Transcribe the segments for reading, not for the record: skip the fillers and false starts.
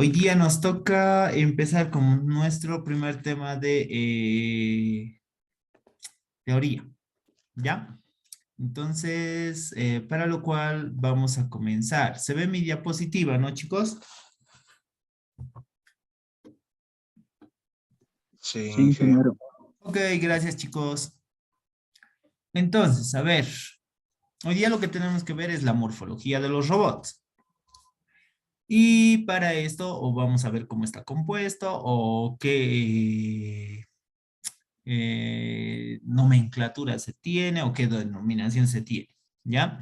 Hoy día nos toca empezar con nuestro primer tema de teoría, ¿ya? Entonces, para lo cual vamos a comenzar. ¿Se ve mi diapositiva, no, chicos? Sí, Sí, ingeniero. ingeniero. Ok, gracias, chicos. Entonces, a ver, hoy día lo que tenemos que ver es la morfología de los robots. Y para esto, o vamos a ver cómo está compuesto, o qué nomenclatura se tiene o qué denominación se tiene, ¿ya?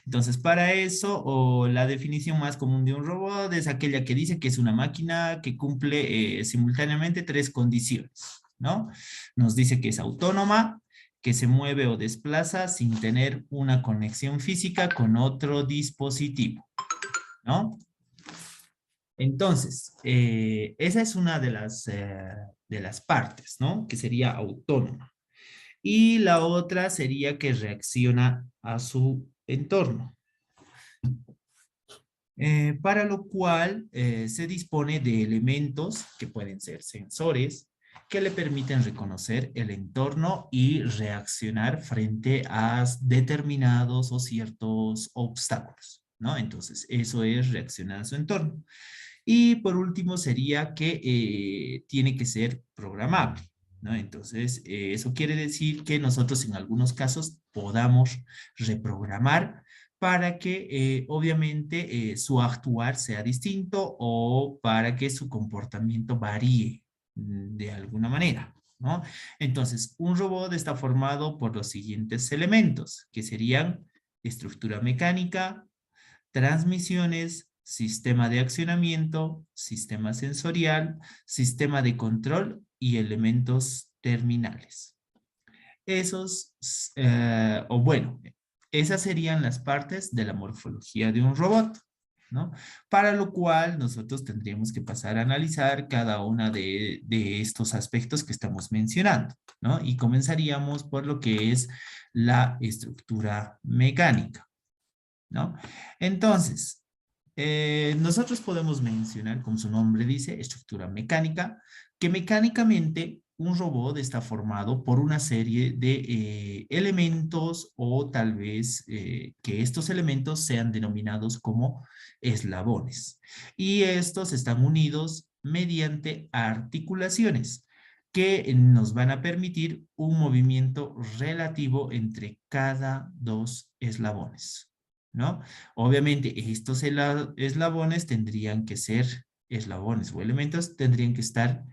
Entonces, para eso, o la definición más común de un robot es aquella que dice que es una máquina que cumple simultáneamente tres condiciones, ¿no? Nos dice que es autónoma, que se mueve o desplaza sin tener una conexión física con otro dispositivo, ¿no? Entonces, esa es una de las partes, ¿no? Que sería autónoma. Y la otra sería que reacciona a su entorno, para lo cual se dispone de elementos que pueden ser sensores que le permiten reconocer el entorno y reaccionar frente a determinados o ciertos obstáculos, ¿no? Entonces, eso es reaccionar a su entorno. Y por último sería que tiene que ser programable, ¿no? Entonces, eso quiere decir que nosotros en algunos casos podamos reprogramar para que obviamente su actuar sea distinto o para que su comportamiento varíe de alguna manera, ¿no? Entonces, un robot está formado por los siguientes elementos, que serían estructura mecánica, transmisiones, sistema de accionamiento, sistema sensorial, sistema de control y elementos terminales. Esos, o bueno, esas serían las partes de la morfología de un robot, ¿no? Para lo cual nosotros tendríamos que pasar a analizar cada una de estos aspectos que estamos mencionando, ¿no? Y comenzaríamos por lo que es la estructura mecánica, ¿no? Entonces, nosotros podemos mencionar, como su nombre dice, estructura mecánica, que mecánicamente un robot está formado por una serie de elementos o tal vez que estos elementos sean denominados como eslabones. Y estos están unidos mediante articulaciones que nos van a permitir un movimiento relativo entre cada dos eslabones, ¿no? Obviamente, estos eslabones tendrían que ser eslabones o elementos, tendrían que estar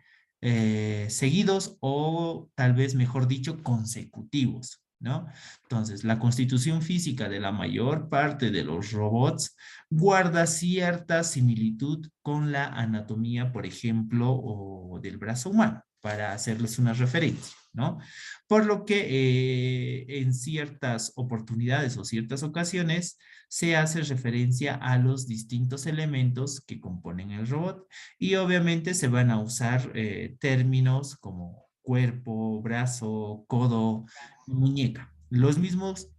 seguidos o tal vez, mejor dicho, consecutivos, ¿no? Entonces, la constitución física de la mayor parte de los robots guarda cierta similitud con la anatomía, por ejemplo, o del brazo humano, para hacerles una referencia, ¿no? Por lo que en ciertas oportunidades o ciertas ocasiones se hace referencia a los distintos elementos que componen el robot y obviamente se van a usar términos como cuerpo, brazo, codo, muñeca. Los mismos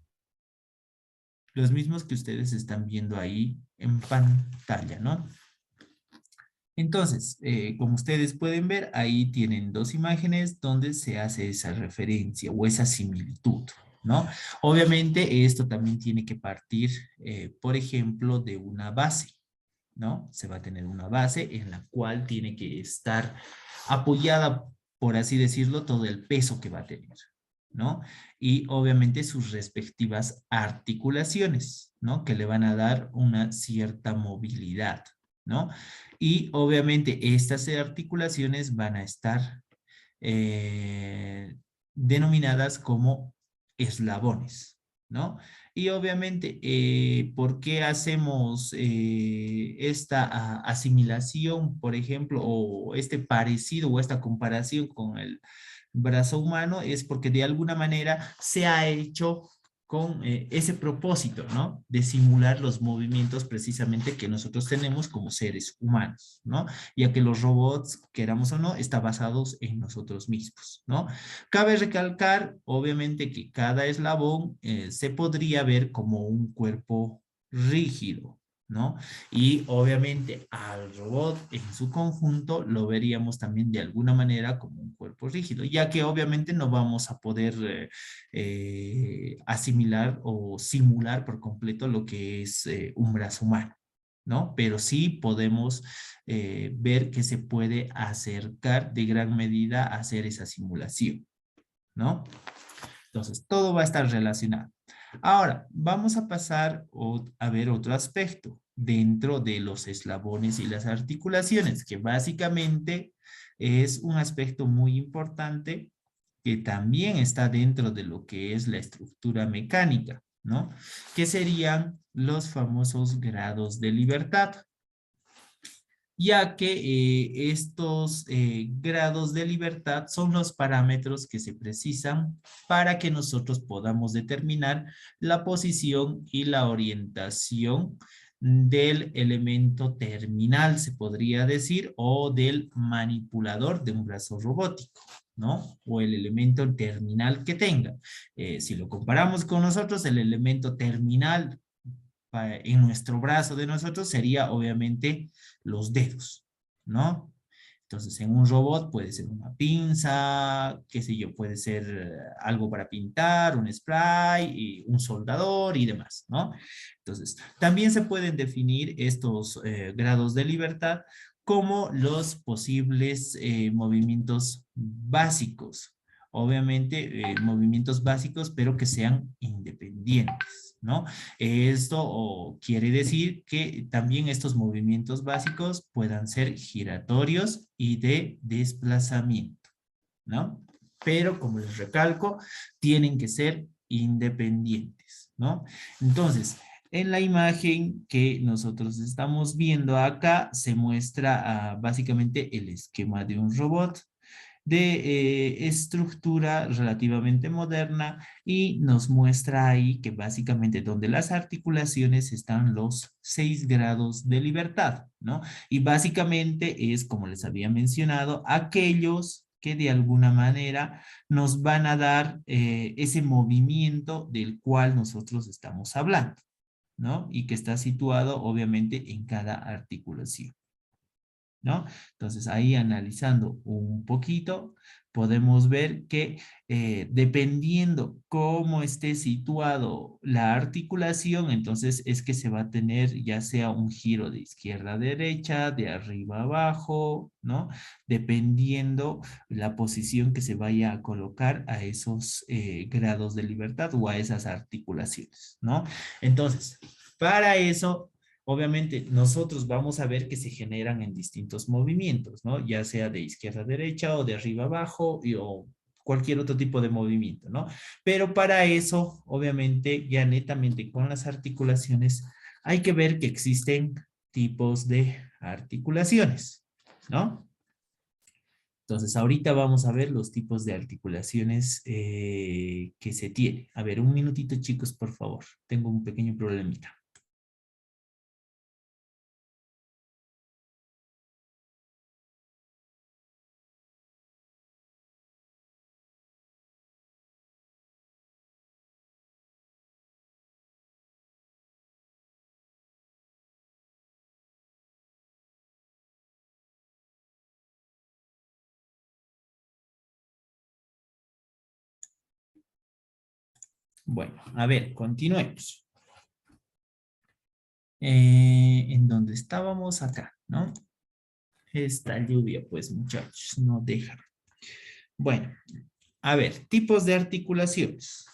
que ustedes están viendo ahí en pantalla, ¿no? Entonces, como ustedes pueden ver, ahí tienen dos imágenes donde se hace esa referencia o esa similitud, ¿no? Obviamente esto también tiene que partir, por ejemplo, de una base, ¿no? Se va a tener una base en la cual tiene que estar apoyada, por así decirlo, todo el peso que va a tener, ¿no? Y obviamente sus respectivas articulaciones, ¿no? Que le van a dar una cierta movilidad, ¿no? Y obviamente estas articulaciones van a estar denominadas como eslabones, ¿no? Y obviamente, ¿por qué hacemos esta asimilación, por ejemplo, o este parecido o esta comparación con el brazo humano? Es porque de alguna manera se ha hecho con ese propósito, ¿no? De simular los movimientos precisamente que nosotros tenemos como seres humanos, ¿no? Ya que los robots, queramos o no, están basados en nosotros mismos, ¿no? Cabe recalcar, obviamente, que cada eslabón se podría ver como un cuerpo rígido, ¿no? Y obviamente al robot en su conjunto lo veríamos también de alguna manera como un cuerpo rígido, ya que obviamente no vamos a poder asimilar o simular por completo lo que es un brazo humano, ¿no? Pero sí podemos ver que se puede acercar de gran medida a hacer esa simulación, ¿no? Entonces, todo va a estar relacionado. Ahora, vamos a pasar a ver otro aspecto dentro de los eslabones y las articulaciones, que básicamente es un aspecto muy importante que también está dentro de lo que es la estructura mecánica, ¿no? Que serían los famosos grados de libertad, ya que estos grados de libertad son los parámetros que se precisan para que nosotros podamos determinar la posición y la orientación del elemento terminal, se podría decir, o del manipulador de un brazo robótico, ¿no? O el elemento terminal que tenga. Si lo comparamos con nosotros, el elemento terminal en nuestro brazo de nosotros sería obviamente los dedos, ¿no? Entonces, en un robot puede ser una pinza, qué sé yo, puede ser algo para pintar, un spray, y un soldador y demás, ¿no? Entonces, también se pueden definir estos grados de libertad como los posibles movimientos básicos. Obviamente, movimientos básicos, pero que sean independientes, ¿no? Quiere decir que también estos movimientos básicos puedan ser giratorios y de desplazamiento, ¿no? Pero como les recalco, tienen que ser independientes, ¿no? Entonces, en la imagen que nosotros estamos viendo acá se muestra básicamente el esquema de un robot de estructura relativamente moderna y nos muestra ahí que básicamente donde las articulaciones están los 6 grados de libertad, ¿no? Y básicamente es, como les había mencionado, aquellos que de alguna manera nos van a dar ese movimiento del cual nosotros estamos hablando, ¿no? Y que está situado obviamente en cada articulación, ¿no? Entonces ahí analizando un poquito, podemos ver que dependiendo cómo esté situado la articulación, entonces es que se va a tener ya sea un giro de izquierda a derecha, de arriba a abajo, ¿no? Dependiendo la posición que se vaya a colocar a esos grados de libertad o a esas articulaciones, ¿no? Entonces, para eso obviamente nosotros vamos a ver que se generan en distintos movimientos, ¿no? Ya sea de izquierda a derecha o de arriba a abajo o cualquier otro tipo de movimiento, ¿no? Pero para eso, obviamente, ya netamente con las articulaciones, hay que ver que existen tipos de articulaciones, ¿no? Entonces, ahorita vamos a ver los tipos de articulaciones que se tiene. A ver, un minutito, chicos, por favor. Tengo un pequeño problemita. Bueno, a ver, continuemos. En donde estábamos acá, ¿no? Esta lluvia, pues muchachos, no deja. Bueno, a ver, tipos de articulaciones.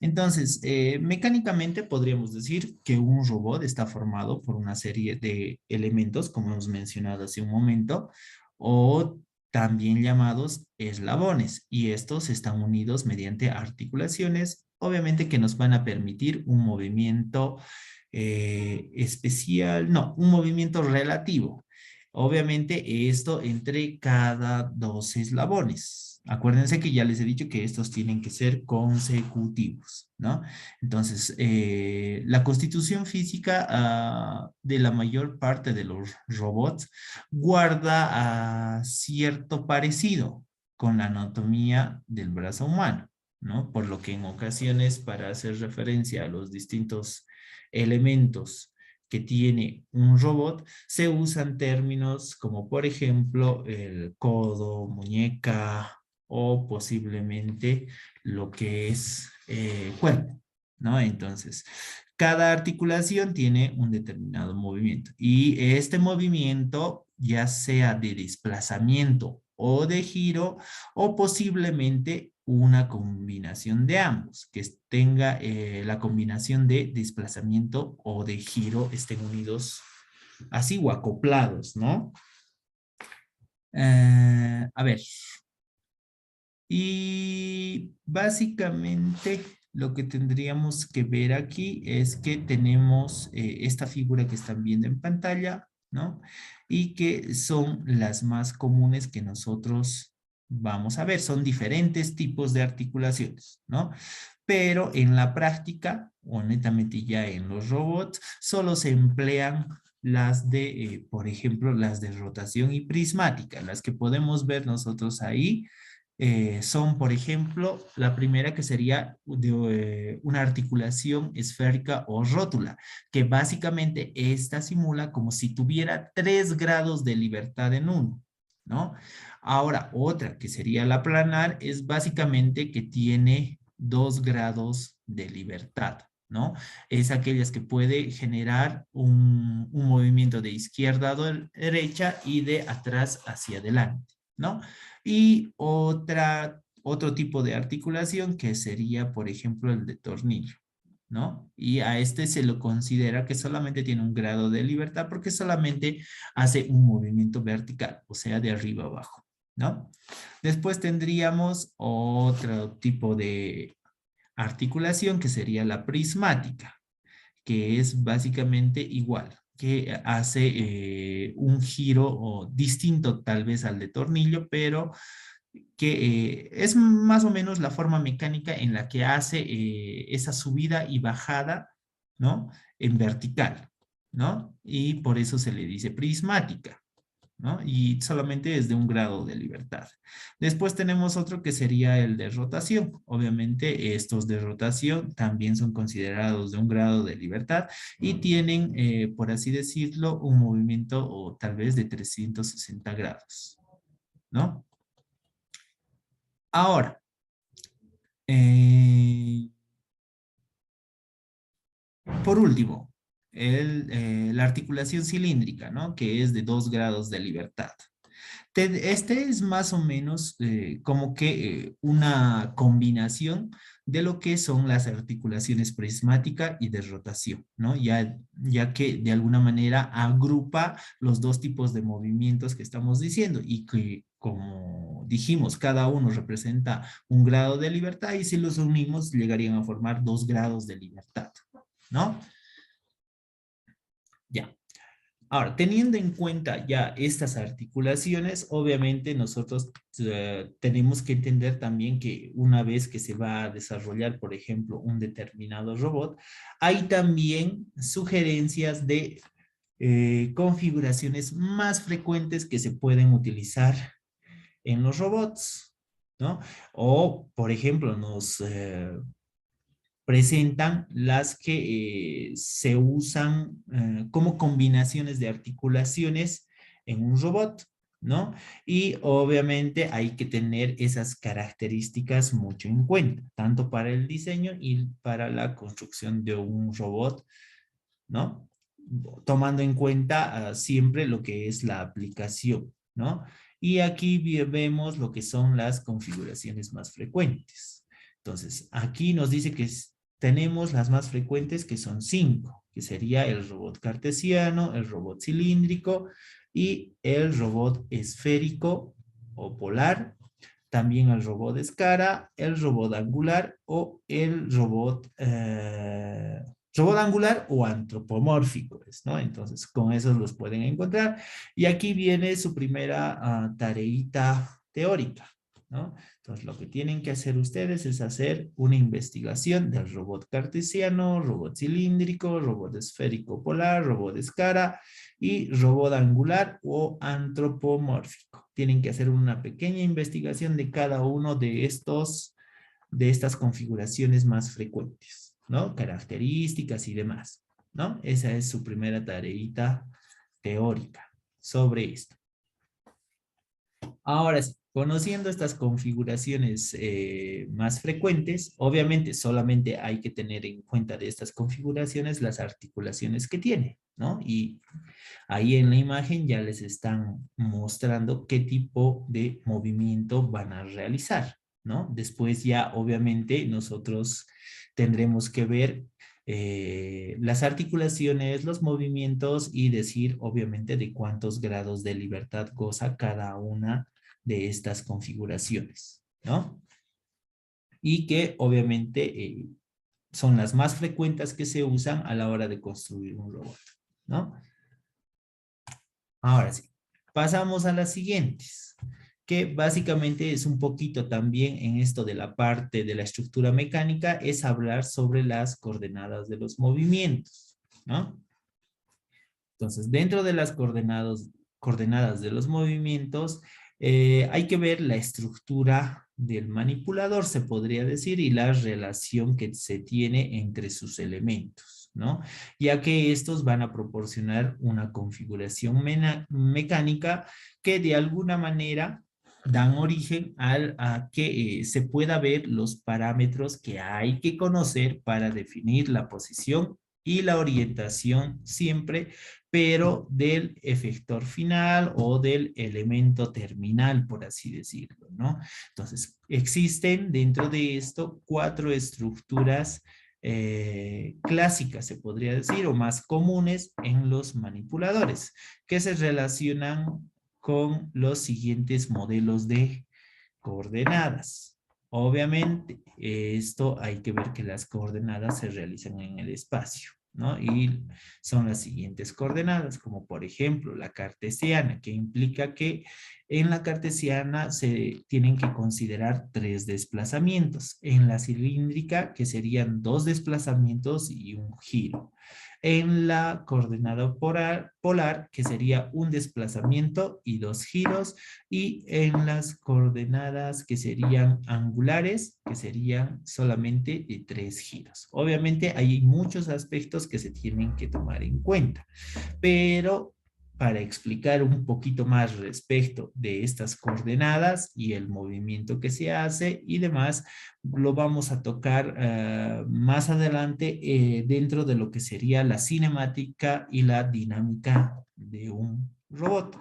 Entonces, mecánicamente podríamos decir que un robot está formado por una serie de elementos, como hemos mencionado hace un momento, o también llamados eslabones, y estos están unidos mediante articulaciones, obviamente que nos van a permitir un movimiento especial, no, un movimiento relativo. Obviamente esto entre cada dos eslabones. Acuérdense que ya les he dicho que estos tienen que ser consecutivos, ¿no? Entonces, la constitución física de la mayor parte de los robots guarda cierto parecido con la anatomía del brazo humano, ¿no? Por lo que en ocasiones, para hacer referencia a los distintos elementos que tiene un robot, se usan términos como, por ejemplo, el codo, muñeca o posiblemente lo que es cuerpo, ¿no? Entonces, cada articulación tiene un determinado movimiento y este movimiento, ya sea de desplazamiento o de giro, o posiblemente una combinación de ambos, que tenga la combinación de desplazamiento o de giro estén unidos así o acoplados, ¿no? A ver, y básicamente lo que tendríamos que ver aquí es que tenemos esta figura que están viendo en pantalla, ¿no? Y que son las más comunes que nosotros vamos a ver. Son diferentes tipos de articulaciones, ¿no? Pero en la práctica, o netamente ya en los robots, solo se emplean las de, por ejemplo, las de rotación y prismática, las que podemos ver nosotros ahí son, por ejemplo, la primera que sería de, una articulación esférica o rótula, que básicamente esta simula como si tuviera 3 grados de libertad en uno, ¿no? Ahora, otra que sería la planar es básicamente que tiene 2 grados de libertad, ¿no? Es aquellas que puede generar un movimiento de izquierda a derecha y de atrás hacia adelante, ¿no? Y otro tipo de articulación que sería, por ejemplo, el de tornillo, ¿no? Y a este se lo considera que solamente tiene un grado de libertad porque solamente hace un movimiento vertical, o sea, de arriba a abajo, ¿no? Después tendríamos otro tipo de articulación que sería la prismática, que es básicamente igual, que hace un giro o distinto tal vez al de tornillo, pero que es más o menos la forma mecánica en la que hace esa subida y bajada, ¿no? En vertical, ¿no? Y por eso se le dice prismática, ¿no? Y solamente es de un grado de libertad. Después tenemos otro que sería el de rotación. Obviamente estos de rotación también son considerados de un grado de libertad y tienen, por así decirlo, un movimiento o tal vez de 360 grados, ¿no? Ahora, eh, por último, la articulación cilíndrica, ¿no? Que es de 2 grados de libertad. Este es más o menos como que una combinación de lo que son las articulaciones prismática y de rotación, ¿no? Ya que de alguna manera agrupa los dos tipos de movimientos que estamos diciendo y que, como dijimos, cada uno representa un grado de libertad y si los unimos llegarían a formar 2 grados de libertad, ¿no? Ya. Ahora, teniendo en cuenta ya estas articulaciones, obviamente nosotros tenemos que entender también que una vez que se va a desarrollar, por ejemplo, un determinado robot, hay también sugerencias de configuraciones más frecuentes que se pueden utilizar en los robots, ¿no? O, por ejemplo, nos presentan las que se usan como combinaciones de articulaciones en un robot, ¿no? Y obviamente hay que tener esas características mucho en cuenta, tanto para el diseño y para la construcción de un robot, ¿no? Tomando en cuenta siempre lo que es la aplicación, ¿no? Y aquí vemos lo que son las configuraciones más frecuentes. Entonces, aquí nos dice que tenemos las más frecuentes que son 5, que sería el robot cartesiano, el robot cilíndrico y el robot esférico o polar, también el robot de escara, el robot angular o el robot angular o antropomórfico, ¿no? Entonces, con esos los pueden encontrar. Y aquí viene su primera tareita teórica, ¿no? Entonces, lo que tienen que hacer ustedes es hacer una investigación del robot cartesiano, robot cilíndrico, robot esférico polar, robot de escara y robot angular o antropomórfico. Tienen que hacer una pequeña investigación de cada uno de estas configuraciones más frecuentes, ¿no? Características y demás. ¿no? Esa es su primera tareita teórica sobre esto. Ahora sí, conociendo estas configuraciones más frecuentes, obviamente solamente hay que tener en cuenta de estas configuraciones las articulaciones que tiene, ¿no? Y ahí en la imagen ya les están mostrando qué tipo de movimiento van a realizar, ¿no? Después ya obviamente nosotros tendremos que ver las articulaciones, los movimientos y decir obviamente de cuántos grados de libertad goza cada una de estas configuraciones, ¿no? Y que obviamente son las más frecuentes que se usan a la hora de construir un robot, ¿no? Ahora sí, pasamos a las siguientes, que básicamente es un poquito también en esto de la parte de la estructura mecánica, es hablar sobre las coordenadas de los movimientos, ¿no? Entonces, dentro de las coordenadas de los movimientos, hay que ver la estructura del manipulador, se podría decir, y la relación que se tiene entre sus elementos, ¿no? Ya que estos van a proporcionar una configuración mecánica que de alguna manera dan origen a que se pueda ver los parámetros que hay que conocer para definir la posición y la orientación siempre, pero del efector final o del elemento terminal, por así decirlo, ¿no? Entonces, existen dentro de esto 4 estructuras clásicas, se podría decir, o más comunes en los manipuladores, que se relacionan con los siguientes modelos de coordenadas. Obviamente, esto hay que ver que las coordenadas se realizan en el espacio, ¿no? Y son las siguientes coordenadas, como por ejemplo la cartesiana, que implica que en la cartesiana se tienen que considerar 3 desplazamientos. En la cilíndrica, que serían 2 desplazamientos y un giro. En la coordenada polar, que sería un desplazamiento y 2 giros, y en las coordenadas que serían angulares, que serían solamente de 3 giros. Obviamente hay muchos aspectos que se tienen que tomar en cuenta, pero para explicar un poquito más respecto de estas coordenadas y el movimiento que se hace y demás, lo vamos a tocar más adelante dentro de lo que sería la cinemática y la dinámica de un robot.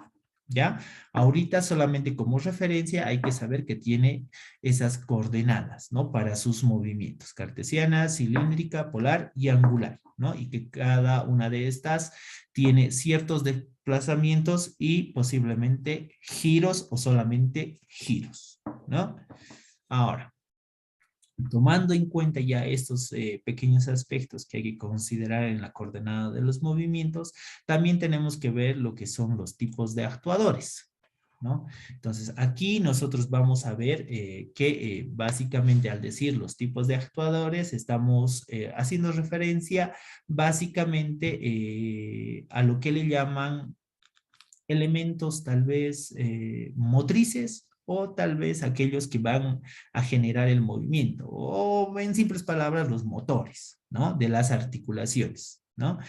¿Ya? Ahorita solamente como referencia hay que saber que tiene esas coordenadas, ¿no? Para sus movimientos, cartesiana, cilíndrica, polar y angular, ¿no? Y que cada una de estas tiene ciertos desplazamientos y posiblemente giros o solamente giros, ¿no? Ahora, tomando en cuenta ya estos pequeños aspectos que hay que considerar en la coordenada de los movimientos, también tenemos que ver lo que son los tipos de actuadores, ¿no? Entonces, aquí nosotros vamos a ver que básicamente al decir los tipos de actuadores, estamos haciendo referencia básicamente a lo que le llaman elementos tal vez motrices o tal vez aquellos que van a generar el movimiento o en simples palabras los motores, ¿no? De las articulaciones, ¿no?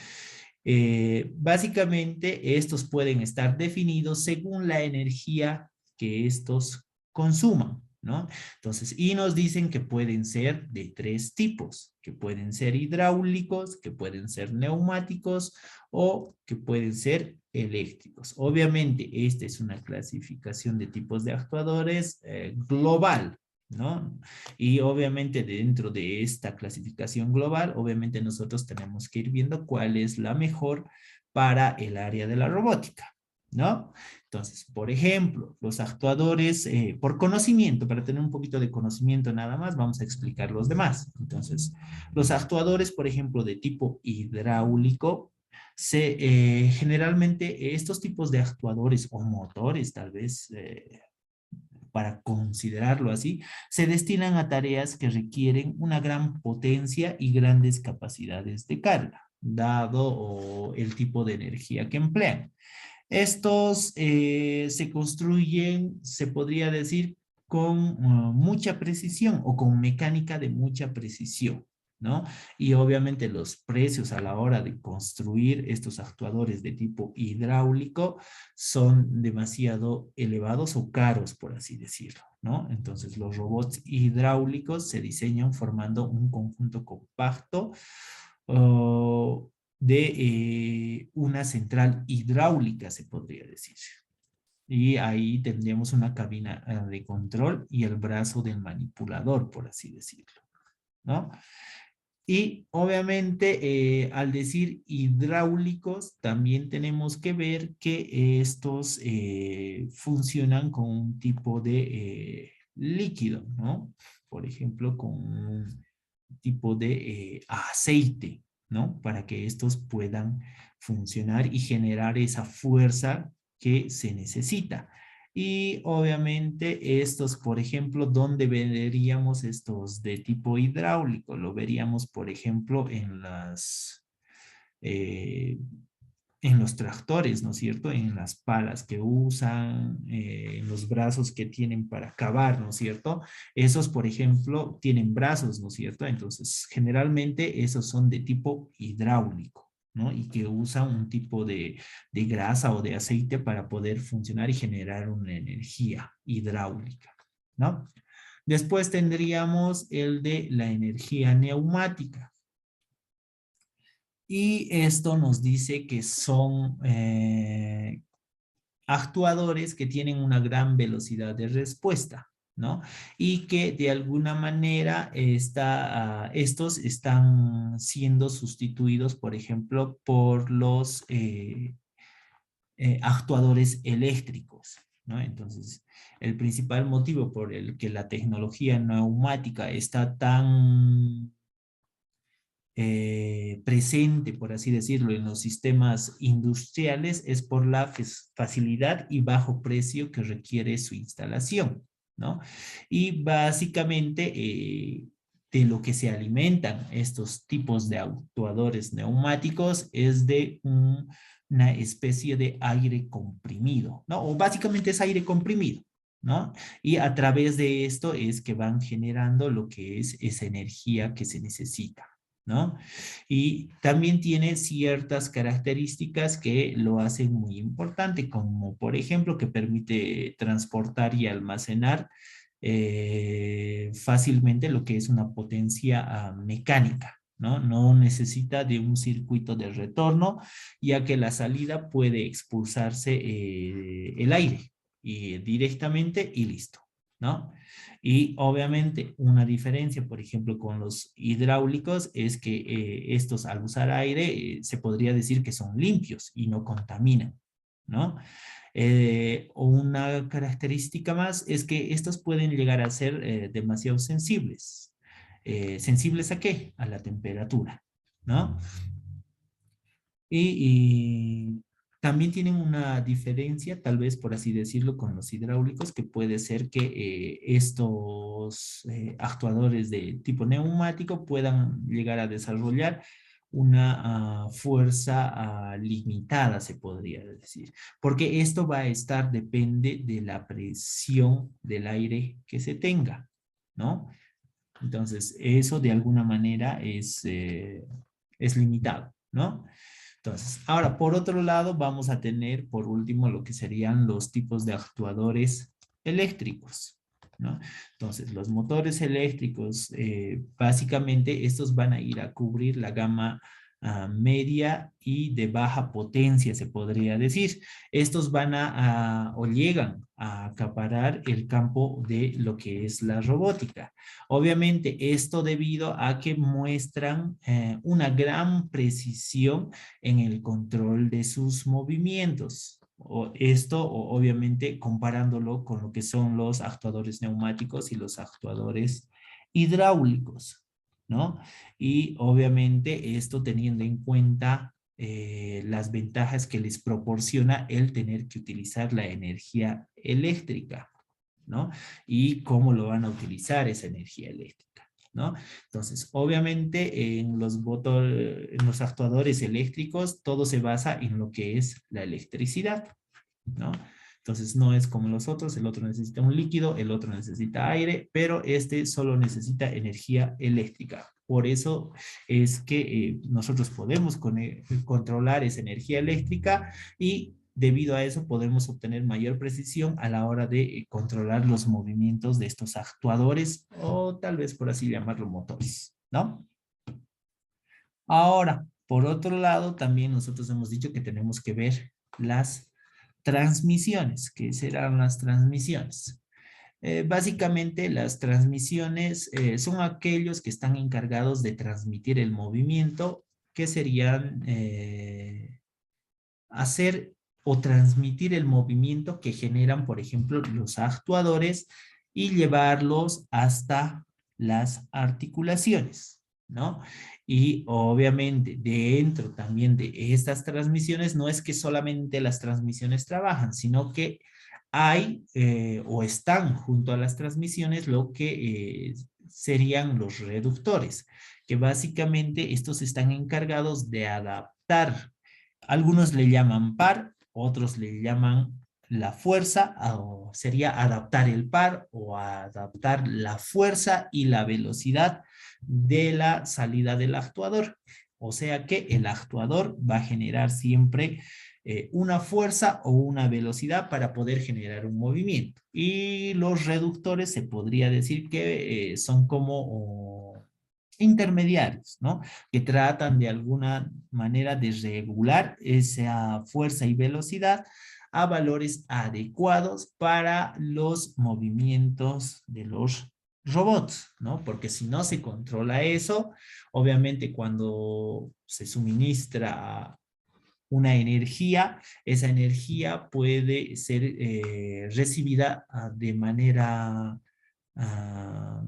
Básicamente estos pueden estar definidos según la energía que estos consuman, ¿no? Entonces, y nos dicen que pueden ser de 3 tipos, que pueden ser hidráulicos, que pueden ser neumáticos o que pueden ser eléctricos. Obviamente, esta es una clasificación de tipos de actuadores global, ¿no? Y obviamente dentro de esta clasificación global, obviamente nosotros tenemos que ir viendo cuál es la mejor para el área de la robótica, ¿no? Entonces, por ejemplo, los actuadores, por conocimiento, para tener un poquito de conocimiento nada más, vamos a explicar los demás. Entonces, los actuadores, por ejemplo, de tipo hidráulico, generalmente estos tipos de actuadores o motores, tal vez, para considerarlo así, se destinan a tareas que requieren una gran potencia y grandes capacidades de carga, dado el tipo de energía que emplean. Estos se construyen, se podría decir, con mucha precisión o con mecánica de mucha precisión, ¿no? Y obviamente los precios a la hora de construir estos actuadores de tipo hidráulico son demasiado elevados o caros, por así decirlo, ¿no? Entonces los robots hidráulicos se diseñan formando un conjunto compacto de una central hidráulica, se podría decir. Y ahí tendríamos una cabina de control y el brazo del manipulador, por así decirlo, ¿no? Y obviamente al decir hidráulicos, también tenemos que ver que estos funcionan con un tipo de líquido, ¿no? Por ejemplo, con un tipo de aceite, ¿no? Para que estos puedan funcionar y generar esa fuerza que se necesita. Y obviamente estos, por ejemplo, ¿dónde veríamos estos de tipo hidráulico? Lo veríamos, por ejemplo, eh, en los tractores, ¿no es cierto? En las palas que usan, en los brazos que tienen para cavar, ¿no es cierto? Esos, por ejemplo, tienen brazos, ¿no es cierto? Entonces, generalmente esos son de tipo hidráulico, ¿no? Y que usan un tipo de grasa o de aceite para poder funcionar y generar una energía hidráulica, ¿no? Después tendríamos el de la energía neumática. Y esto nos dice que son actuadores que tienen una gran velocidad de respuesta, ¿no? Y que de alguna manera estos están siendo sustituidos, por ejemplo, por los actuadores eléctricos, ¿no? Entonces, el principal motivo por el que la tecnología neumática está tan presente, por así decirlo, en los sistemas industriales es por la facilidad y bajo precio que requiere su instalación, ¿no? Y básicamente de lo que se alimentan estos tipos de actuadores neumáticos es de una especie de aire comprimido, ¿no? O básicamente es aire comprimido, ¿no? Y a través de esto es que van generando lo que es esa energía que se necesita, ¿no? Y también tiene ciertas características que lo hacen muy importante, como por ejemplo que permite transportar y almacenar fácilmente lo que es una potencia mecánica, ¿no? No necesita de un circuito de retorno, ya que la salida puede expulsarse el aire y directamente y listo, ¿no? Y obviamente una diferencia, por ejemplo, con los hidráulicos es que estos al usar aire se podría decir que son limpios y no contaminan, ¿no? Una característica más es que estos pueden llegar a ser demasiado sensibles. ¿Sensibles a qué? A la temperatura, ¿no? Y también tienen una diferencia, tal vez por así decirlo, con los hidráulicos, que puede ser que estos actuadores de tipo neumático puedan llegar a desarrollar una fuerza limitada, se podría decir, porque esto va a estar, depende de la presión del aire que se tenga, ¿no? Entonces, eso de alguna manera es limitado, ¿no? Entonces, ahora, por otro lado, vamos a tener, por último, lo que serían los tipos de actuadores eléctricos, ¿no? Entonces, los motores eléctricos, básicamente, estos van a ir a cubrir la gama media y de baja potencia, se podría decir. Estos van o llegan a acaparar el campo de lo que es la robótica. Obviamente, esto debido a que muestran una gran precisión en el control de sus movimientos. Obviamente comparándolo con lo que son los actuadores neumáticos y los actuadores hidráulicos, ¿no? Y obviamente esto teniendo en cuenta las ventajas que les proporciona el tener que utilizar la energía eléctrica, ¿no? Y cómo lo van a utilizar esa energía eléctrica, ¿no? Entonces, obviamente en los actuadores eléctricos todo se basa en lo que es la electricidad, ¿no? Entonces no es como los otros, el otro necesita un líquido, el otro necesita aire, pero este solo necesita energía eléctrica. Por eso es que nosotros podemos controlar esa energía eléctrica y debido a eso podemos obtener mayor precisión a la hora de controlar los movimientos de estos actuadores o tal vez por así llamarlo motores, ¿no? Ahora, por otro lado, también nosotros hemos dicho que tenemos que ver las transmisiones. ¿Qué serán las transmisiones? Básicamente, las transmisiones son aquellos que están encargados de transmitir el movimiento, que serían hacer o transmitir el movimiento que generan, por ejemplo, los actuadores y llevarlos hasta las articulaciones, ¿no? Y obviamente dentro también de estas transmisiones no es que solamente las transmisiones trabajan, sino que hay o están junto a las transmisiones lo que serían los reductores, que básicamente estos están encargados de adaptar. Algunos le llaman par, otros le llaman la fuerza, o sería adaptar el par o adaptar la fuerza y la velocidad de la salida del actuador. O sea que el actuador va a generar siempre una fuerza o una velocidad para poder generar un movimiento. Y los reductores se podría decir que son como intermediarios, ¿no? Que tratan de alguna manera de regular esa fuerza y velocidad a valores adecuados para los movimientos de los robots, ¿no? Porque si no se controla eso, obviamente cuando se suministra una energía, esa energía puede ser recibida de manera ah,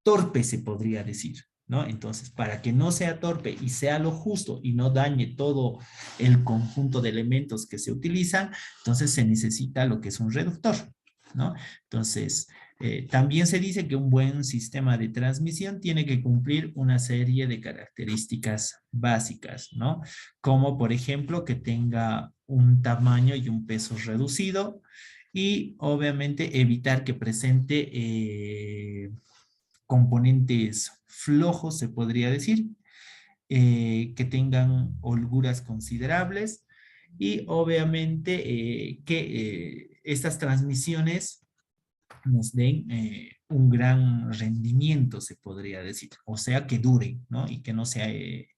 torpe, se podría decir, ¿no? Entonces, para que no sea torpe y sea lo justo y no dañe todo el conjunto de elementos que se utilizan, entonces se necesita lo que es un reductor, ¿no? Entonces, también se dice que un buen sistema de transmisión tiene que cumplir una serie de características básicas, ¿no? Como, por ejemplo, que tenga un tamaño y un peso reducido y, obviamente, evitar que presente componentes flojos, se podría decir, que tengan holguras considerables y obviamente que estas transmisiones nos den un gran rendimiento, se podría decir, o sea, que duren, ¿no? Y que no se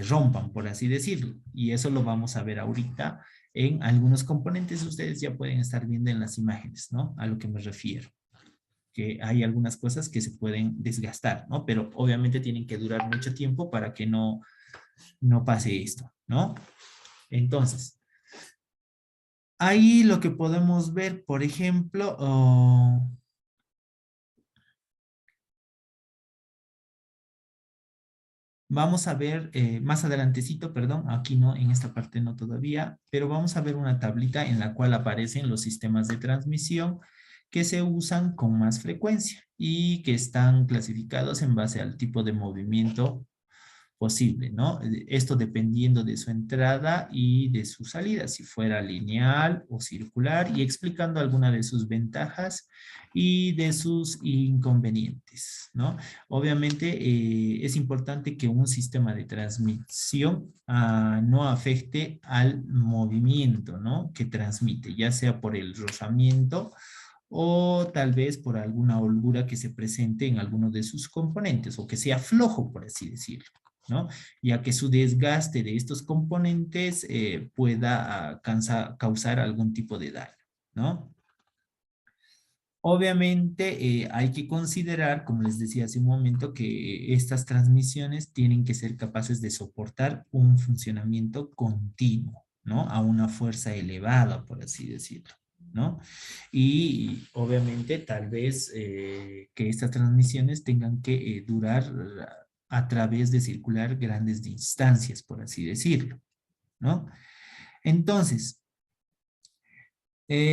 rompan, por así decirlo. Y eso lo vamos a ver ahorita en algunos componentes, ustedes ya pueden estar viendo en las imágenes, ¿no? A lo que me refiero, que hay algunas cosas que se pueden desgastar, ¿no? Pero obviamente tienen que durar mucho tiempo para que no pase esto, ¿no? Entonces, ahí lo que podemos ver, por ejemplo, vamos a ver más adelantecito, perdón, aquí no, en esta parte no todavía, pero vamos a ver una tablita en la cual aparecen los sistemas de transmisión que se usan con más frecuencia y que están clasificados en base al tipo de movimiento posible, ¿no? Esto dependiendo de su entrada y de su salida, si fuera lineal o circular, y explicando alguna de sus ventajas y de sus inconvenientes, ¿no? Obviamente es importante que un sistema de transmisión no afecte al movimiento, ¿no? Que transmite, ya sea por el rozamiento o tal vez por alguna holgura que se presente en alguno de sus componentes o que sea flojo, por así decirlo, ¿no? Ya que su desgaste de estos componentes pueda causar algún tipo de daño, ¿no? Obviamente hay que considerar, como les decía hace un momento, que estas transmisiones tienen que ser capaces de soportar un funcionamiento continuo, ¿no? A una fuerza elevada, por así decirlo, ¿no? Y obviamente tal vez que estas transmisiones tengan que durar a través de circular grandes distancias, por así decirlo, ¿no? Entonces,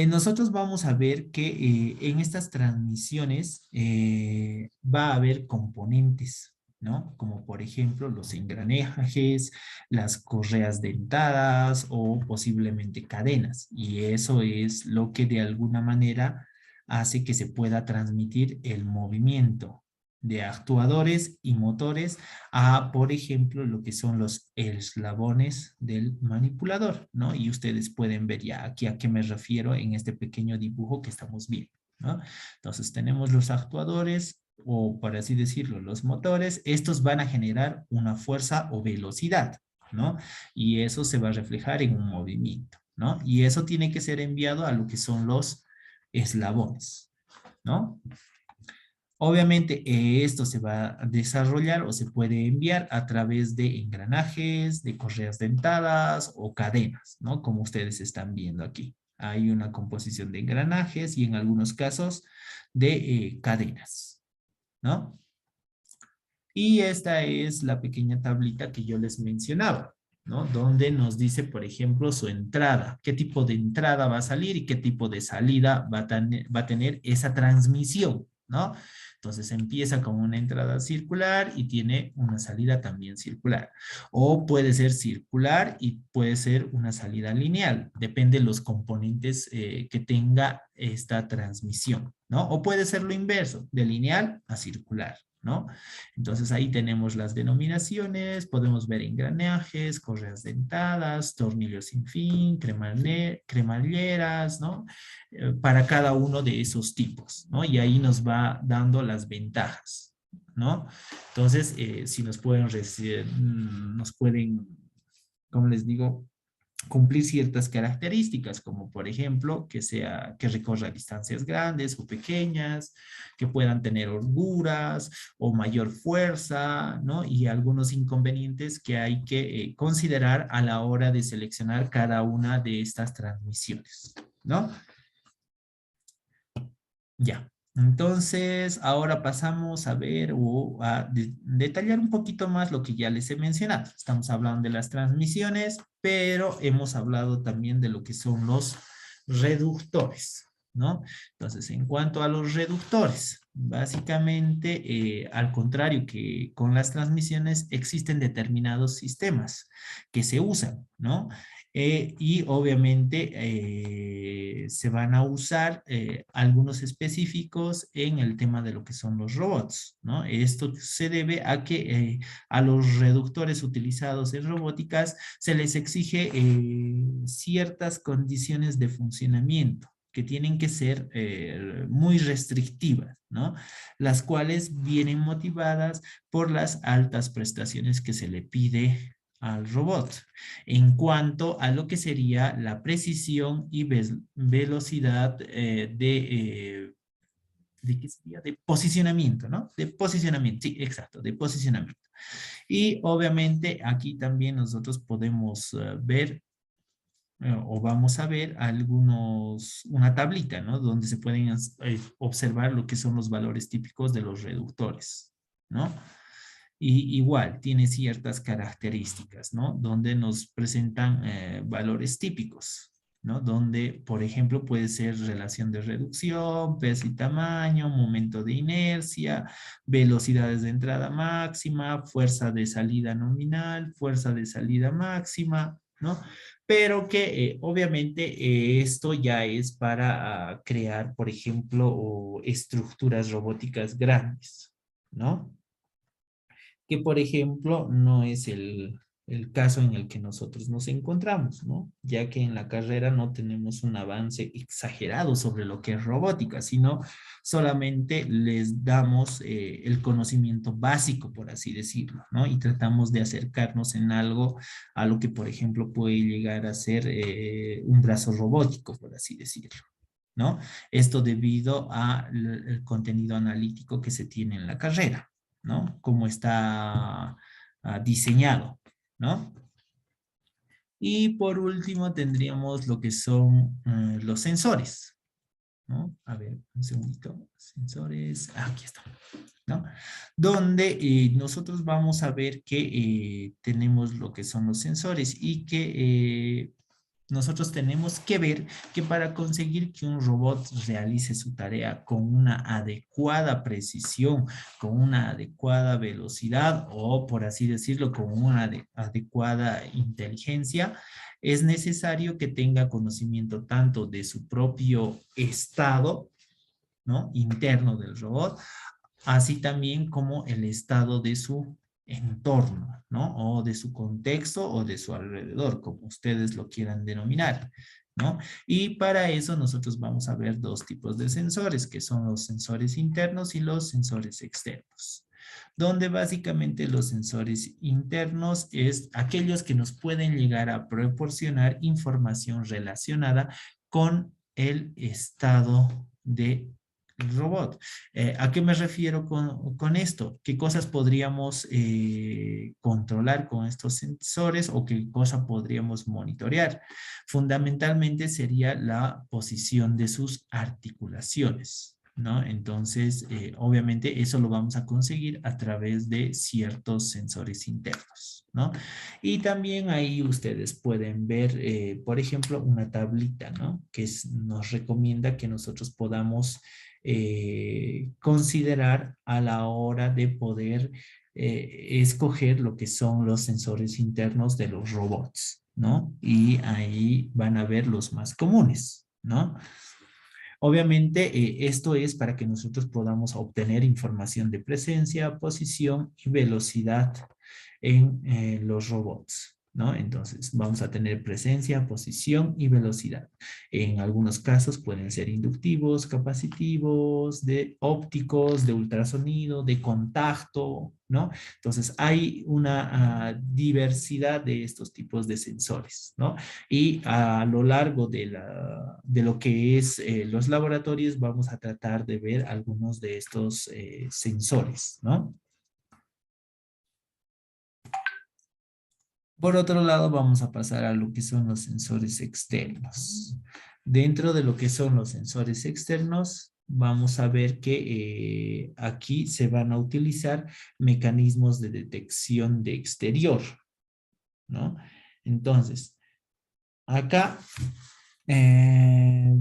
nosotros vamos a ver que en estas transmisiones va a haber componentes, ¿no? Como por ejemplo los engranajes, las correas dentadas o posiblemente cadenas. Y eso es lo que de alguna manera hace que se pueda transmitir el movimiento de actuadores y motores a, por ejemplo, lo que son los eslabones del manipulador, ¿no? Y ustedes pueden ver ya aquí a qué me refiero en este pequeño dibujo que estamos viendo, ¿no? Entonces tenemos los actuadores, o por así decirlo, los motores. Estos van a generar una fuerza o velocidad, ¿no? Y eso se va a reflejar en un movimiento, ¿no? Y eso tiene que ser enviado a lo que son los eslabones, ¿no? Obviamente esto se va a desarrollar o se puede enviar a través de engranajes, de correas dentadas o cadenas, ¿no? Como ustedes están viendo aquí. Hay una composición de engranajes y en algunos casos de cadenas, ¿no? Y esta es la pequeña tablita que yo les mencionaba, ¿no? Donde nos dice, por ejemplo, su entrada, qué tipo de entrada va a salir y qué tipo de salida va a tener esa transmisión, ¿no? Entonces empieza con una entrada circular y tiene una salida también circular. O puede ser circular y puede ser una salida lineal. Depende de los componentes que tenga esta transmisión, ¿no? O puede ser lo inverso, de lineal a circular, ¿no? Entonces ahí tenemos las denominaciones, podemos ver engranajes, correas dentadas, tornillos sin fin, cremalleras, ¿no? Para cada uno de esos tipos, ¿no? Y ahí nos va dando las ventajas, ¿no? Entonces, si nos pueden, como les digo, cumplir ciertas características, como por ejemplo que recorra distancias grandes o pequeñas, que puedan tener holguras o mayor fuerza, ¿no? Y algunos inconvenientes que hay que considerar a la hora de seleccionar cada una de estas transmisiones, ¿no? Ya. Entonces, ahora pasamos a ver o a detallar un poquito más lo que ya les he mencionado. Estamos hablando de las transmisiones, pero hemos hablado también de lo que son los reductores, ¿no? Entonces, en cuanto a los reductores, básicamente, al contrario que con las transmisiones, existen determinados sistemas que se usan, ¿no? Y obviamente se van a usar algunos específicos en el tema de lo que son los robots, ¿no? Esto se debe a que a los reductores utilizados en robóticas se les exige ciertas condiciones de funcionamiento que tienen que ser muy restrictivas, ¿no? Las cuales vienen motivadas por las altas prestaciones que se le pide al robot en cuanto a lo que sería la precisión y velocidad ¿de qué sería? De posicionamiento, ¿no? De posicionamiento, sí, exacto, de posicionamiento. Y obviamente aquí también nosotros podemos ver o vamos a ver una tablita, ¿no? Donde se pueden observar lo que son los valores típicos de los reductores, ¿no? Y igual tiene ciertas características, ¿no? Donde nos presentan valores típicos, ¿no? Donde, por ejemplo, puede ser relación de reducción, peso y tamaño, momento de inercia, velocidades de entrada máxima, fuerza de salida nominal, fuerza de salida máxima, ¿no? Pero que obviamente esto ya es para crear, por ejemplo, estructuras robóticas grandes, ¿no? Que por ejemplo no es el caso en el que nosotros nos encontramos, ¿no? Ya que en la carrera no tenemos un avance exagerado sobre lo que es robótica, sino solamente les damos el conocimiento básico, por así decirlo, ¿no? Y tratamos de acercarnos en algo a lo que, por ejemplo, puede llegar a ser un brazo robótico, por así decirlo, ¿no? Esto debido al contenido analítico que se tiene en la carrera, ¿no? Cómo está diseñado, ¿no? Y por último tendríamos lo que son los sensores, ¿no? A ver, un segundito. Sensores, aquí está, ¿no? Donde nosotros vamos a ver que tenemos lo que son los sensores y que nosotros tenemos que ver que para conseguir que un robot realice su tarea con una adecuada precisión, con una adecuada velocidad o, por así decirlo, con una adecuada inteligencia, es necesario que tenga conocimiento tanto de su propio estado, ¿no?, interno del robot, así también como el estado de su entorno, ¿no? O de su contexto o de su alrededor, como ustedes lo quieran denominar, ¿no? Y para eso nosotros vamos a ver dos tipos de sensores, que son los sensores internos y los sensores externos, donde básicamente los sensores internos es aquellos que nos pueden llegar a proporcionar información relacionada con el estado de robot. ¿A qué me refiero con esto? ¿Qué cosas podríamos controlar con estos sensores o qué cosa podríamos monitorear? Fundamentalmente sería la posición de sus articulaciones, ¿no? Entonces, obviamente eso lo vamos a conseguir a través de ciertos sensores internos, ¿no? Y también ahí ustedes pueden ver, por ejemplo, una tablita, ¿no? Que nos recomienda que nosotros podamos considerar a la hora de poder escoger lo que son los sensores internos de los robots, ¿no? Y ahí van a ver los más comunes, ¿no? Obviamente, esto es para que nosotros podamos obtener información de presencia, posición y velocidad en los robots, ¿no? Entonces, vamos a tener presencia, posición y velocidad. En algunos casos pueden ser inductivos, capacitivos, de ópticos, de ultrasonido, de contacto, ¿no? Entonces, hay una diversidad de estos tipos de sensores, ¿no? Y a lo largo de lo que es los laboratorios vamos a tratar de ver algunos de estos sensores, ¿no? Por otro lado, vamos a pasar a lo que son los sensores externos. Dentro de lo que son los sensores externos, vamos a ver que aquí se van a utilizar mecanismos de detección de exterior, ¿no? Entonces, acá eh,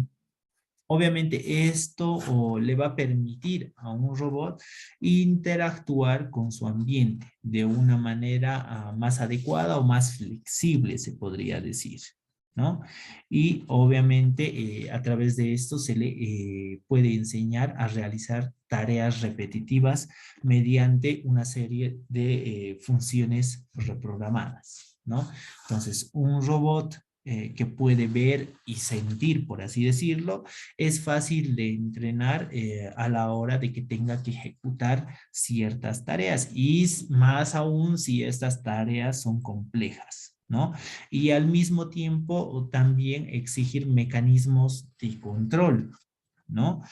obviamente esto le va a permitir a un robot interactuar con su ambiente de una manera más adecuada o más flexible, se podría decir, ¿no? Y obviamente a través de esto se le puede enseñar a realizar tareas repetitivas mediante una serie de funciones reprogramadas, ¿no? Entonces, un robot que puede ver y sentir, por así decirlo, es fácil de entrenar a la hora de que tenga que ejecutar ciertas tareas y más aún si estas tareas son complejas, ¿no? Y al mismo tiempo también exigir mecanismos de control, ¿no?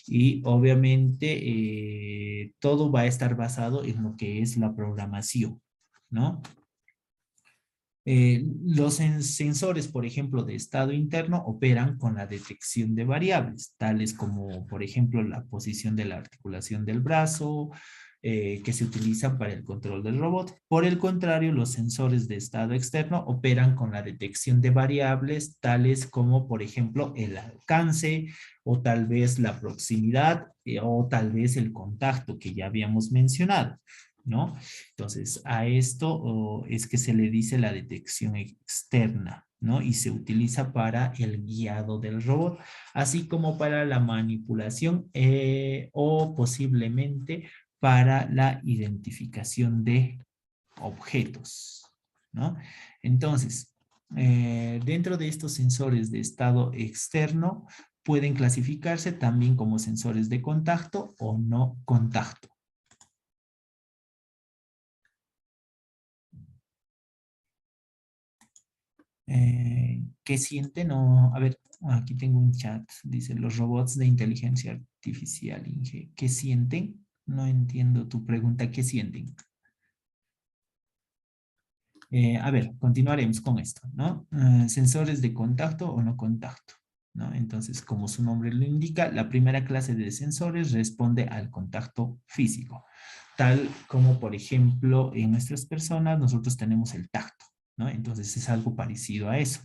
Y obviamente todo va a estar basado en lo que es la programación, ¿no? Los sensores, por ejemplo, de estado interno operan con la detección de variables, tales como, por ejemplo, la posición de la articulación del brazo, que se utilizan para el control del robot. Por el contrario, los sensores de estado externo operan con la detección de variables, tales como, por ejemplo, el alcance o tal vez la proximidad o tal vez el contacto que ya habíamos mencionado, ¿no? Entonces, a esto es que se le dice la detección externa, ¿no? Y se utiliza para el guiado del robot, así como para la manipulación o posiblemente para la identificación de objetos, ¿no? Entonces, dentro de estos sensores de estado externo, pueden clasificarse también como sensores de contacto o no contacto. ¿Qué sienten? A ver, aquí tengo un chat. Dice, los robots de inteligencia artificial, Inge. ¿Qué sienten? No entiendo tu pregunta. ¿Qué sienten? A ver, continuaremos con esto, ¿no? Sensores de contacto o no contacto, ¿no? Entonces, como su nombre lo indica, la primera clase de sensores responde al contacto físico, tal como, por ejemplo, en nuestras personas nosotros tenemos el tacto, ¿no? Entonces es algo parecido a eso.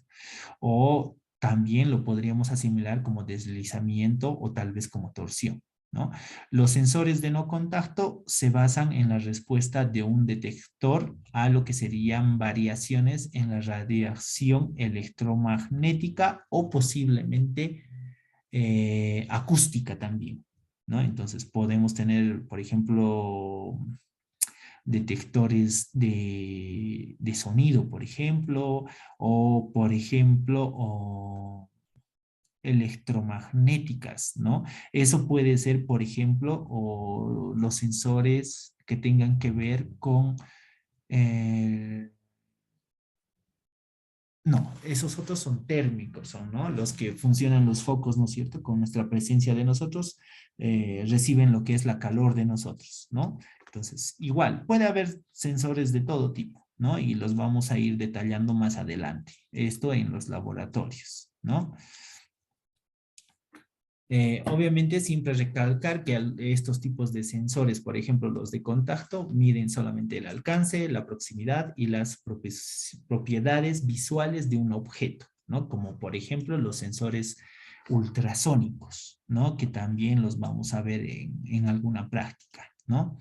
O también lo podríamos asimilar como deslizamiento o tal vez como torsión, ¿no? Los sensores de no contacto se basan en la respuesta de un detector a lo que serían variaciones en la radiación electromagnética o posiblemente acústica también, ¿no? Entonces podemos tener, por ejemplo, detectores de sonido, por ejemplo, o por ejemplo, o electromagnéticas, ¿no? Eso puede ser, por ejemplo, o los sensores que tengan que ver con eh, no, esos otros son térmicos, son, ¿no? Los que funcionan los focos, ¿no es cierto? Con nuestra presencia de nosotros, reciben lo que es la calor de nosotros, ¿no? Entonces, igual, puede haber sensores de todo tipo, ¿no? Y los vamos a ir detallando más adelante. Esto en los laboratorios, ¿no? Obviamente siempre recalcar que estos tipos de sensores, por ejemplo los de contacto, miden solamente el alcance, la proximidad y las propiedades visuales de un objeto, ¿no? Como por ejemplo los sensores ultrasónicos, ¿no? Que también los vamos a ver en alguna práctica, ¿no?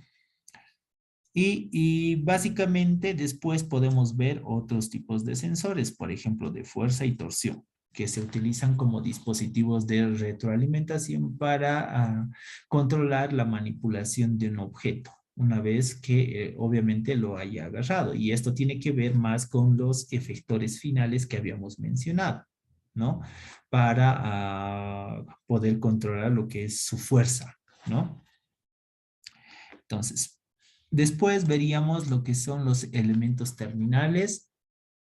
Y básicamente después podemos ver otros tipos de sensores, por ejemplo, de fuerza y torsión, que se utilizan como dispositivos de retroalimentación para controlar la manipulación de un objeto, una vez que obviamente lo haya agarrado. Y esto tiene que ver más con los efectores finales que habíamos mencionado, ¿no? Para poder controlar lo que es su fuerza, ¿no? Entonces, después veríamos lo que son los elementos terminales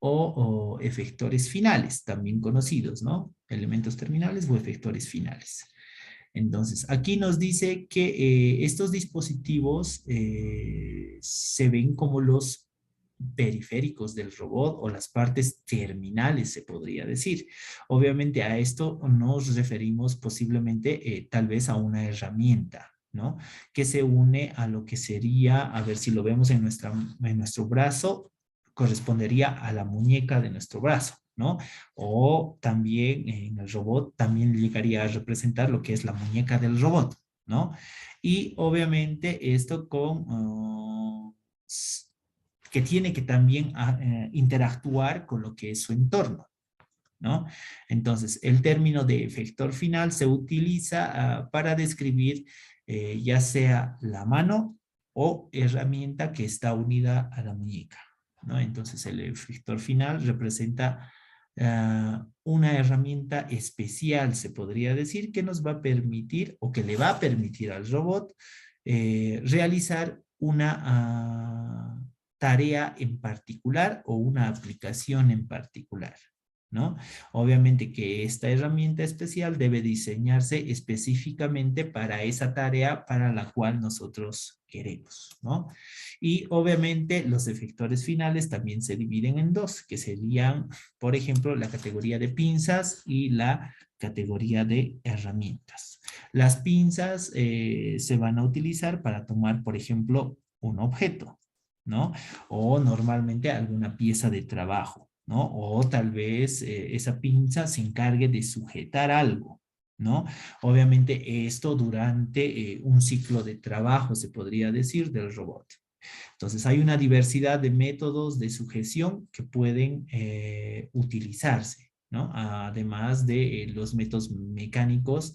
o efectores finales, también conocidos, ¿no? Elementos terminales o efectores finales. Entonces, aquí nos dice que estos dispositivos se ven como los periféricos del robot o las partes terminales, se podría decir. Obviamente a esto nos referimos posiblemente tal vez a una herramienta, ¿no? Que se une a lo que sería, a ver si lo vemos en nuestro brazo, correspondería a la muñeca de nuestro brazo, ¿no? O también en el robot también llegaría a representar lo que es la muñeca del robot, ¿no? Y obviamente esto con que tiene que también interactuar con lo que es su entorno, ¿no? Entonces, el término de efector final se utiliza para describir ya sea la mano o herramienta que está unida a la muñeca, ¿no? Entonces, el efector final representa una herramienta especial, se podría decir, que nos va a permitir o que le va a permitir al robot realizar una tarea en particular o una aplicación en particular, ¿no? Obviamente que esta herramienta especial debe diseñarse específicamente para esa tarea para la cual nosotros queremos, ¿no? Y obviamente los efectores finales también se dividen en dos, que serían, por ejemplo, la categoría de pinzas y la categoría de herramientas. Las pinzas se van a utilizar para tomar, por ejemplo, un objeto, ¿no? O normalmente alguna pieza de trabajo, ¿no? O tal vez esa pinza se encargue de sujetar algo, ¿no? Obviamente esto durante un ciclo de trabajo, se podría decir, del robot. Entonces hay una diversidad de métodos de sujeción que pueden utilizarse, ¿no? Además de los métodos mecánicos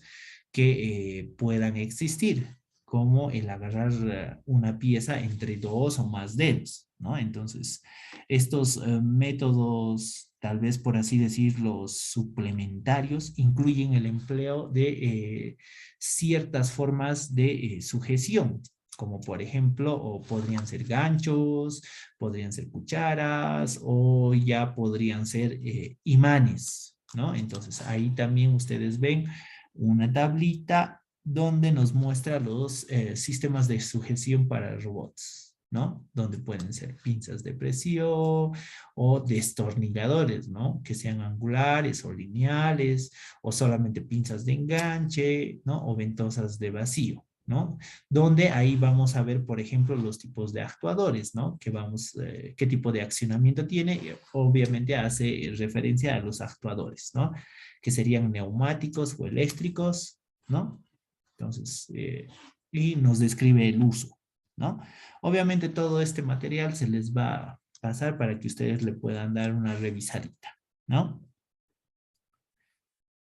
que puedan existir, como el agarrar una pieza entre dos o más dedos, ¿no? Entonces, estos métodos, tal vez por así decirlo, suplementarios, incluyen el empleo de ciertas formas de sujeción, como por ejemplo, o podrían ser ganchos, podrían ser cucharas, o ya podrían ser imanes, ¿no? Entonces, ahí también ustedes ven una tablita donde nos muestra los sistemas de sujeción para robots, ¿no? Donde pueden ser pinzas de presión o destornilladores, ¿no? Que sean angulares o lineales, o solamente pinzas de enganche, ¿no? O ventosas de vacío, ¿no? Donde ahí vamos a ver, por ejemplo, los tipos de actuadores, ¿no? Qué tipo de accionamiento tiene. Obviamente hace referencia a los actuadores, ¿no? Que serían neumáticos o eléctricos, ¿no? Entonces, y nos describe el uso, ¿no? Obviamente todo este material se les va a pasar para que ustedes le puedan dar una revisadita, ¿no?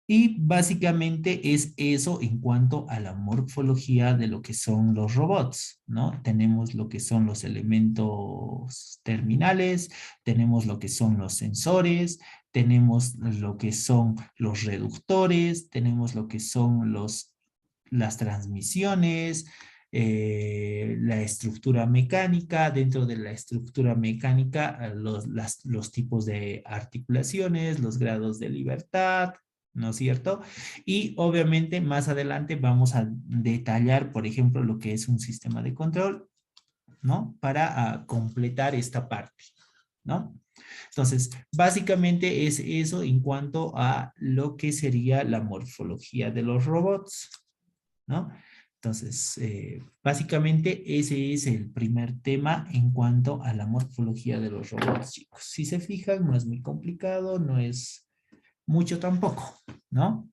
Y básicamente es eso en cuanto a la morfología de lo que son los robots, ¿no? Tenemos lo que son los elementos terminales, tenemos lo que son los sensores, tenemos lo que son los reductores, tenemos lo que son las transmisiones, la estructura mecánica, dentro de la estructura mecánica, los tipos de articulaciones, los grados de libertad, ¿no es cierto? Y obviamente más adelante vamos a detallar, por ejemplo, lo que es un sistema de control, ¿no? Para completar esta parte, ¿no? Entonces, básicamente es eso en cuanto a lo que sería la morfología de los robots, ¿no? Entonces, básicamente ese es el primer tema en cuanto a la morfología de los robots, chicos. Si se fijan, no es muy complicado, no es mucho tampoco, ¿no?